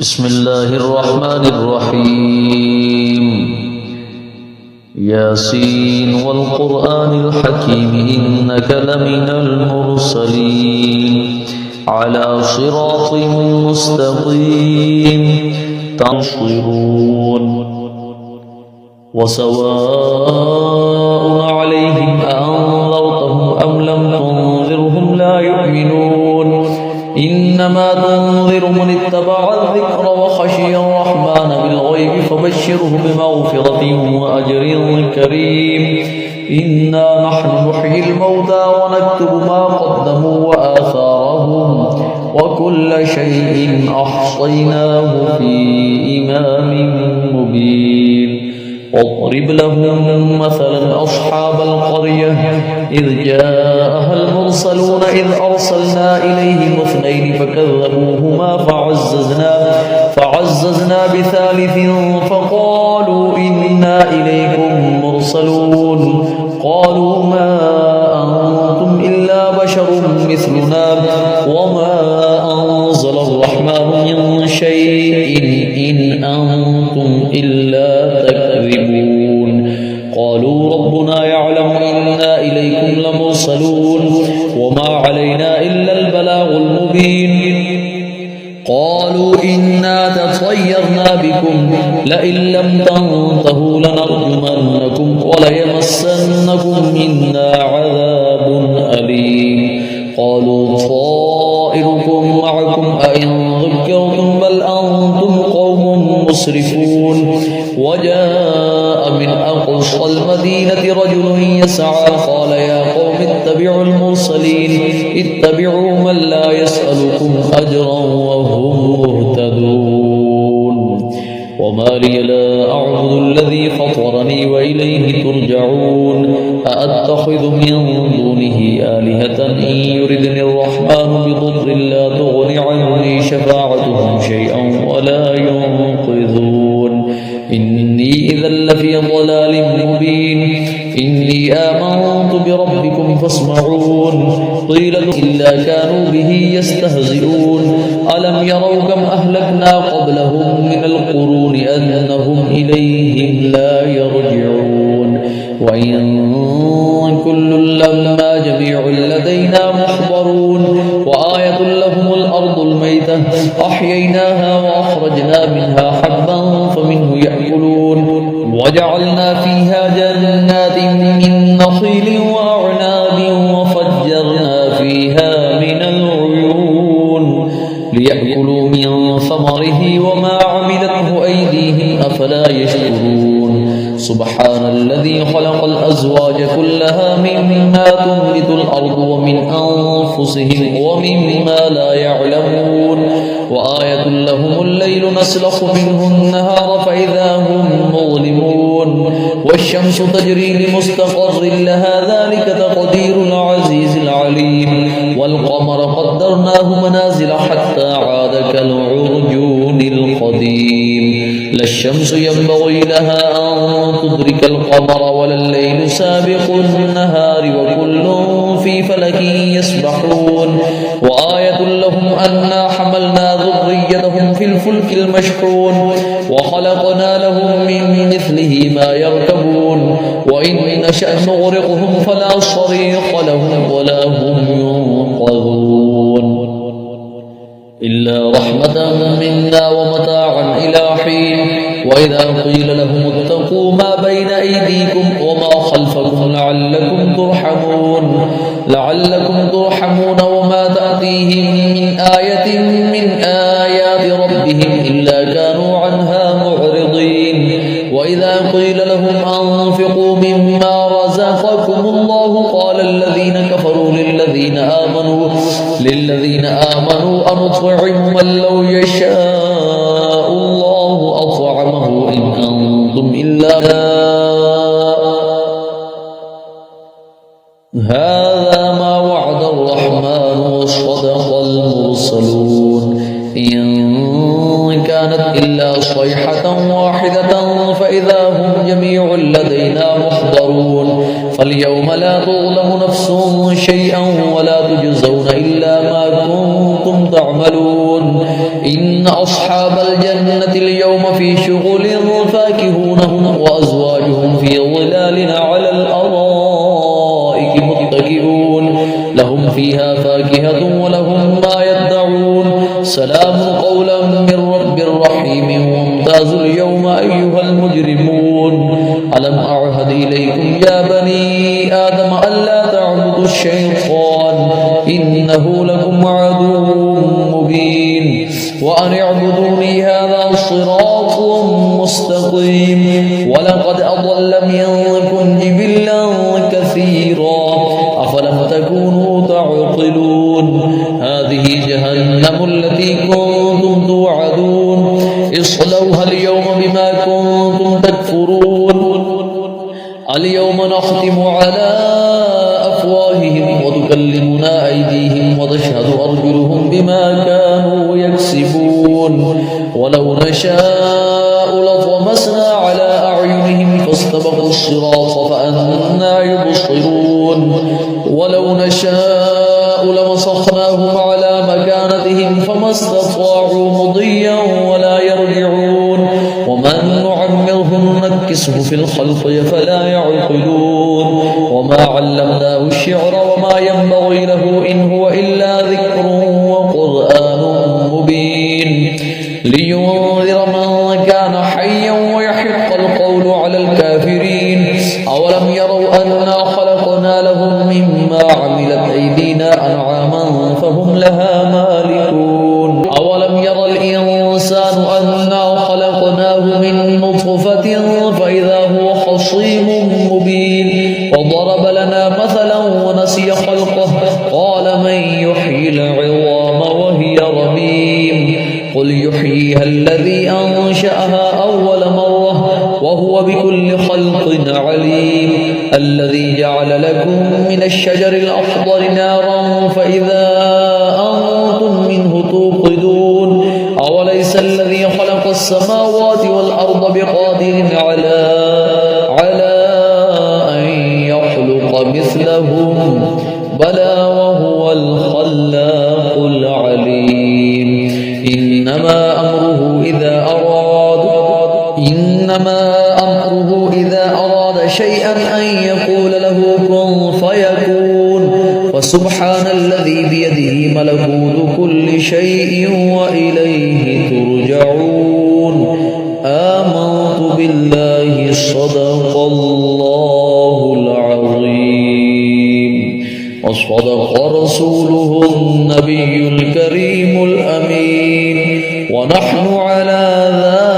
بسم الله الرحمن الرحيم ياسين والقرآن الحكيم إنك لمن المرسلين على صراط مستقيم تنصرون وسواء عليهم أنذرتهم أم لم تنذرهم لا يؤمنون إنما تنذر من اتبع الذكر وخشي الرحمن بالغيب فبشره بمغفرة وأجر كريم إنا نحن نحيي الموتى ونكتب ما قدموا وآثارهم وكل شيء أحصيناه في إمام مبين واضرب لهم مثلا أصحاب القرية إذ جاءها المرسلون إذ أرسلنا إليهم اثنين فكذبوهما فعززنا بثالث فقالوا إنا إليكم مرسلون قالوا ما أنتم إلا بشر مثلنا وما أنزل الرحمن من شيء إن أنتم إلا تكذبون قالوا ربنا يعلم إنا إليكم لمرسلون وما علينا إلا البلاغ المبين قالوا إنا تطيرنا بكم لئن لم تنتهوا لنرجمنكم وليمسنكم منا عذاب أليم قالوا طائركم معكم أئن ذكرتم بل أنتم قوم مسرفون وجاء من أقصى المدينة رجل يسعى قال يا قوم اتبعوا المرسلين اتبعوا من لا يسألكم أجرا وهم مهتدون وما لي لا أعبد الذي فطرني وإليه ترجعون أأتخذ من دونه آلهة إن يردني الرحمن بضر لا تغن عني شفاعتهم شيئا ولا ينقذون إني إذا لفي ضلال مبين إني آمنت بربكم فاسمعون قيل إلا كانوا به يستهزئون ألم يروا كم أهلكنا قبلهم من القرون أنهم إليهم لا يرجعون وإن كل لما جميع لدينا محضرون وآية لهم الأرض الميتة أحييناها وأخرجنا منها حبا فمنه يأكلون وجعلنا فيها جنات من نخيل وأعناب وفجرنا فيها من العيون ليأكلوا من ثمره وما عملته أيديهم أفلا يشكرون سبحان الذي خلق الأزواج كلها مما تنبت الأرض ومن أنفسهم ومما لا يعلمون وآية لهم الليل نسلخ منه النهار فإذا هم مظلمون والشمس تجري لمستقر لها ذلك تقدير العزيز العليم والقمر قدرناه منازل حتى عاد كالعرجون القديم لا الشمس ينبغي لها أن تدرك القمر ولا الليل سابق النهار وكل في فلك يسبحون وآية لهم أنا حملنا ذريتهم في الفلك المشحون وخلقنا لهم من مثله ما يركبون وإن نشأ نغرقهم فلا صريخ لهم ولا هم ينقذون إلا رحمة منا ومتاعا إلى حين وإذا قيل لهم اتقوا ما بين أيديكم وما خلفكم لعلكم ترحمون وما تأتيهم من آية من آيات ربهم إلا كانوا عنها معرضين وإذا قيل لهم أنفقوا مما رزقكم الله قال الذين كفروا للذين آمنوا أنطعم من لو يشاء الله أطعمه إن أنتم إلا هذا ما وعد الرحمن وصدق المرسلون إن كانت إلا صيحة واحدة فإذا هم جميع لدينا محضرون فاليوم لا تظلم نفس شيئا ولا تجزون إلا ما كنتم تعملون إن أصحاب أصحاب الجنة اليوم في شغل فاكهون هم وأزواجهم في ظلال على الأرائك متكئون لهم فيها فاكهة ولهم ما يدعون سلام قولا من رب رحيم وامتازوا اليوم أيها المجرمون ألم أعهد إليكم يا بني آدم ألا تعبدوا الشيطان إنه لكم عدو مبين وأن اعبدوني هذا صراط مستقيم ولقد أضل منكم جبلا كثيرا أفلم تكونوا تعقلون هذه جهنم التي كنتم توعدون اصلوها اليوم بما كنتم تكفرون اليوم نختم على أفواههم وتكلمنا أيديهم وتشهد أرجلهم بما كانوا يكسبون ولو نشاء لطمسنا على أعينهم فاستبقوا الصراط فأنى يبصرون ولو نشاء لمسخناهم على مكانتهم فما استطاعوا مضيا ولا يرجعون ومن نعمرهم نكسه في الخلق فلا يعقلون وما علمناه الشعر وما ينبغي له إن هو إلا ذكر وقرآن مبين لينذر من كان حيا ويحق القول على الكافرين أولم يروا أنا خلقنا لهم مما عملت أيدينا أنعاما فهم لها مالكون أولم ير الإنسان أنا خلقناه من نطفة فإذا هو خصيم مبين وضرب لنا مثلا ونسي خلقه قال من يحيي العظام وهي رميم قل يحييها الذي أنشأها أول مرة وهو بكل خلق عليم الذي جعل لكم من الشجر الأخضر نارا فإذا أنتم منه توقدون أوليس الذي خلق السماوات والأرض بقادر على أن يخلق مثلهم بلى وهو الخلاق العليم إنما أمره إذا أراد شيئا أن يقول له كن فيكون وسبحان الذي بيده ملكوت كل شيء وإليه ترجعون آمنت بالله صدق الله العظيم وصدق رسوله النبي الكريم الأمين ونحن على ذلك